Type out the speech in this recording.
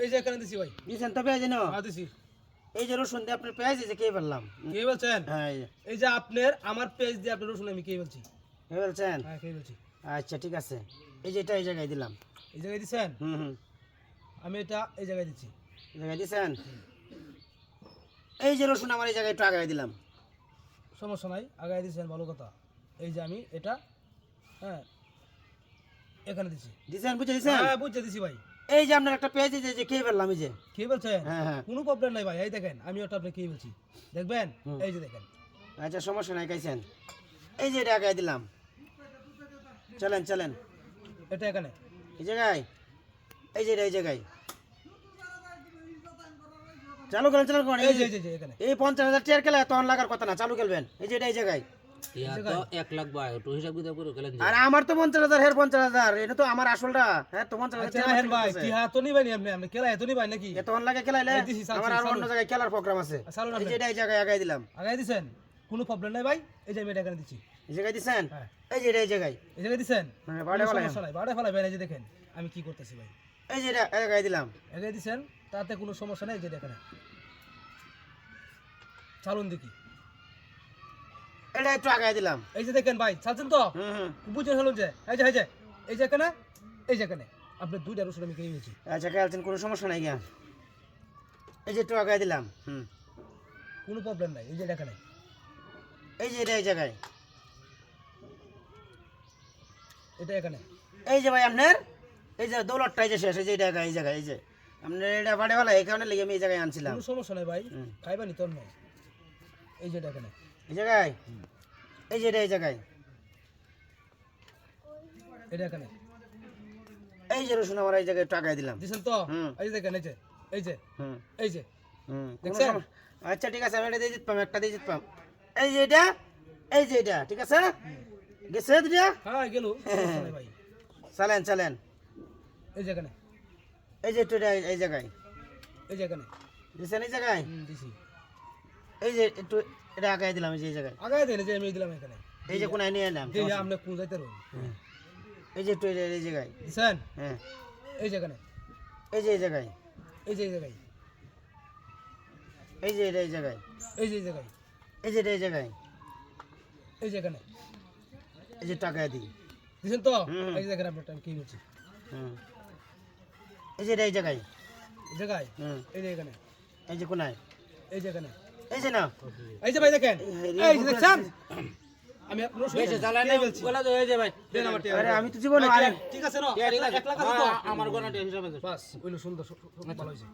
এই যে এখানে দিছি ভাই। দিছেন তো পেঁয়াজ না? হ্যাঁ দিছি। এই যে রসুন দিয়ে আপনার পেঁয়াজ দিয়েছে কে বললাম? কে বলছেন? হ্যাঁ এই যে আপনার আমার পেজ দিয়ে আপনার রসুন আমি কে বলছি? কে বলছেন? হ্যাঁ কে বলছি? আচ্ছা ঠিক আছে, এই যে এটা এই জায়গায় দিলাম। এই জায়গায় দিছেন? হুম, আমি এটা এই জায়গায় দিচ্ছি। এই জায়গায় দিছেন। এই যে রসুন আমার এই জায়গায় একটু আগায় দিলাম। সমস্যা নাই, আগায় দিছেন ভালো কথা। এই যে আমি এটা হ্যাঁ এখানে দিছি। দিছেন, বুঝে দিছেন? হ্যাঁ বুঝতে দিছি ভাই। এই যে আপনার একটা পেঁয়াজ এই যে কে বললাম এই যে। কে বলছেন? হ্যাঁ হ্যাঁ কোনো প্রবলেম নাই ভাই, এই দেখেন আমি ওটা আপনি কে বলছি দেখবেন। এই যে দেখেন। আচ্ছা সমস্যা নাই, খাইছেন। এই যে এটা আগায় দিলাম। চলেন চলেন এটা এখানে। এই জায়গায়, এই যে এটা এই জায়গায় চালু করেন চালু করেন। এই যে এই যে এখানে। এই 50,000 টিয়ার খেলা তখন লাগার কথা না, চালু খেলবেন। এই যে এটা এই জায়গায়। তো 1 লাখ ভাই একটু হিসাব কিতাব করে গেলেন আর আমার তো 50,000 হের 50,000, এটা তো আমার আসলটা। হ্যাঁ তো 50,000 আচ্ছা হেন ভাই কি হাত তো নিবানি আপনি খেলা এত নিবাই নাকি? এত অন লাগে খেলাইলে এই দিছি, চালু, আমার আর চালু। অন্য জায়গায় খেলার প্রোগ্রাম আছে। চালু না এই যে এটা এই জায়গায় আগায় দিলাম। আগায় দিছেন, কোনো প্রবলেম নাই ভাই। এই যে আমি এটা এখানে দিচ্ছি। এই জায়গায় দিছেন। হ্যাঁ এই যে এটা এই জায়গায়। এই জায়গায় দিছেন। হ্যাঁ কোনো বাড়ে বাড়ে। সমস্যা নাই, বাড়ে ফেলাবেন। এই যে দেখেন আমি কি করতেছি ভাই। এই যে এটা আগায় দিলাম। এগায় দিছেন, তাতে কোনো সমস্যা নাই। এই যে এখানে চালুন দেখি। এটা একটু আগায় দিলাম। এই যে দেখেন ভাই চালছেন তো? হুম। বুঝছেন হলো যে এই যে এই যে এখানে, এই যে এখানে আপনি দুইটা রসুন আমি খেয়ে নিয়েছি। আচ্ছা খেলছেন, কোনো সমস্যা নাই গিয়া। এই যে একটু আগায় দিলাম। কোনো প্রবলেম নাই। এই যে এখানে। এই যে এটা এই জায়গায়। এটা এখানে। এই যে ভাই আপনার এই যে দৌলতটা এই যে শেষ, এই যে এটা এই জায়গায়। এই যে আপনার এটা বাড়ে বেলা এই কারণে লেগে আমি এই জায়গায় আনছিলাম। কোনো সমস্যা নাই ভাই, খাইবানি তোর নাই। এই যে এখানে। এই জায়গায়। এই যে এটা এই জায়গায়। এটা এখানে। এই যে রসুন আমার এই জায়গায় একটু আগায় দিলাম। দিছেন তো? হুম। এই যে দেখেন, এই যে এই যে হুম এই যে হুম কোনো দেখছেন? সমস্যা- আচ্ছা ঠিক আছে, আমি এটা দিয়ে দিতাম, একটা দিয়ে দিতাম। এই যে এটা, এই যে এটা, ঠিক আছে গেছে দুটা। হ্যাঁ গেল, সমস্যা নাই ভাই। চালেন চালেন। এই যে এখানে। এই যে একটু এটা এই জায়গায় এই যে এখানে। দিছেন, এই জায়গায়। দিছি। এই যে একটু এটা আগায় দিলাম, এই যে এই জায়গায়। আগায় দেন, এই যে আমি দিলাম এখানে। এই যে কোনায় নিয়ে এলাম। এই যে আপনি কোন যাইতে রইন। এই যে একটু এই জায়গায়। দিছেন? হ্যাঁ এই যে এখানে। এই যে এই জায়গায়। এই যে এই জায়গায়। এই যে এটা এই জায়গায়। এই যে এই জায়গায়। এই যে এটা এই জায়গায়। এই যে এখানে। এই যে টাকা দিই। দিছেন তো? হুম। এই যে দেখেন আপনারটা আমি কি বলছি। এই যে এটা এই জায়গায়। এই জায়গায়। হুম এই যে এখানে। এই যে কোনায়। এই যে এখানে। এই যে না। এই যে ভাই দেখেন। এই যে দেখছেন? আমি রসুন বেশি জ্বালায় না বলা তো হয়ে যায় ভাই দেন আমার টিয়া। আরে আমি তো জীবনে আরে, ঠিক আছে না? 1 লাখ আছে তো? আমার গোনাটা হিসাব আছে বাস, ওইলো সুন্দর, ভালো হয়েছে।